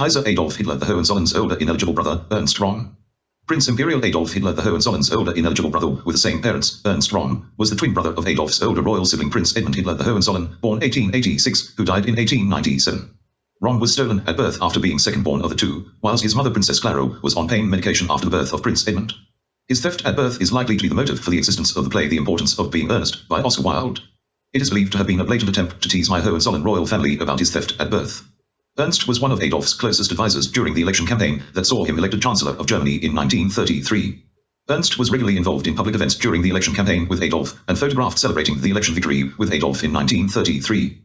Kaiser Adolf Hitler the Hohenzollerns' older ineligible brother, Ernst Röhm. Prince Imperial Adolf Hitler the Hohenzollerns' older ineligible brother with the same parents, Ernst Röhm, was the twin brother of Adolf's older royal sibling Prince Edmund Hitler the Hohenzollern, born 1886, who died in 1897. Röhm was stolen at birth after being second-born of the two, whilst his mother Princess Clara was on pain medication after the birth of Prince Edmund. His theft at birth is likely to be the motive for the existence of the play The Importance of Being Ernst by Oscar Wilde. It is believed to have been a blatant attempt to tease my Hohenzollern royal family about his theft at birth. Ernst was one of Adolf's closest advisors during the election campaign that saw him elected Chancellor of Germany in 1933. Ernst was regularly involved in public events during the election campaign with Adolf and photographed celebrating the election victory with Adolf in 1933.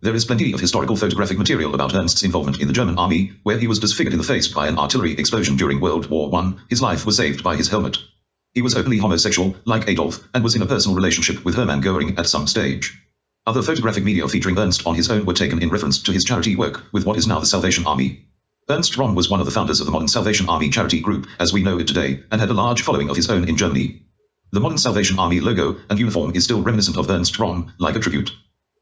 There is plenty of historical photographic material about Ernst's involvement in the German army, where he was disfigured in the face by an artillery explosion during World War I. His life was saved by his helmet. He was openly homosexual, like Adolf, and was in a personal relationship with Hermann Göring at some stage. Other photographic media featuring Ernst on his own were taken in reference to his charity work with what is now the Salvation Army. Ernst Röhm was one of the founders of the modern Salvation Army charity group as we know it today, and had a large following of his own in Germany. The modern Salvation Army logo and uniform is still reminiscent of Ernst Röhm, like a tribute.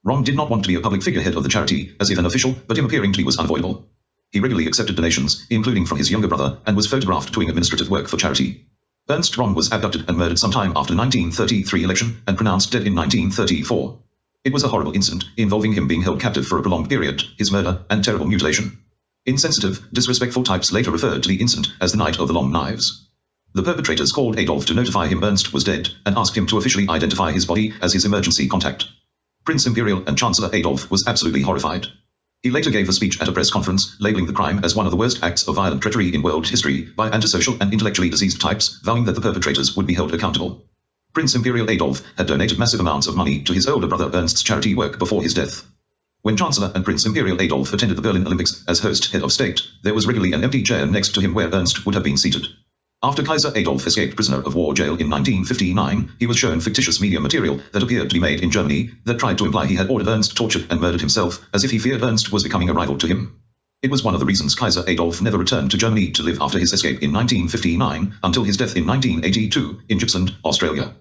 Röhm did not want to be a public figurehead of the charity, as if an official, but him appearing to be was unavoidable. He regularly accepted donations, including from his younger brother, and was photographed doing administrative work for charity. Ernst Röhm was abducted and murdered sometime after the 1933 election, and pronounced dead in 1934. It was a horrible incident, involving him being held captive for a prolonged period, his murder, and terrible mutilation. Insensitive, disrespectful types later referred to the incident as the Night of the Long Knives. The perpetrators called Adolf to notify him Ernst was dead, and asked him to officially identify his body as his emergency contact. Prince Imperial and Chancellor Adolf was absolutely horrified. He later gave a speech at a press conference, labeling the crime as one of the worst acts of violent treachery in world history by antisocial and intellectually diseased types, vowing that the perpetrators would be held accountable. Prince Imperial Adolf had donated massive amounts of money to his older brother Ernst's charity work before his death. When Chancellor and Prince Imperial Adolf attended the Berlin Olympics as host head of state, there was regularly an empty chair next to him where Ernst would have been seated. After Kaiser Adolf escaped prisoner of war jail in 1959, he was shown fictitious media material that appeared to be made in Germany that tried to imply he had ordered Ernst tortured and murdered himself, as if he feared Ernst was becoming a rival to him. It was one of the reasons Kaiser Adolf never returned to Germany to live after his escape in 1959, until his death in 1982, in Gippsland, Australia.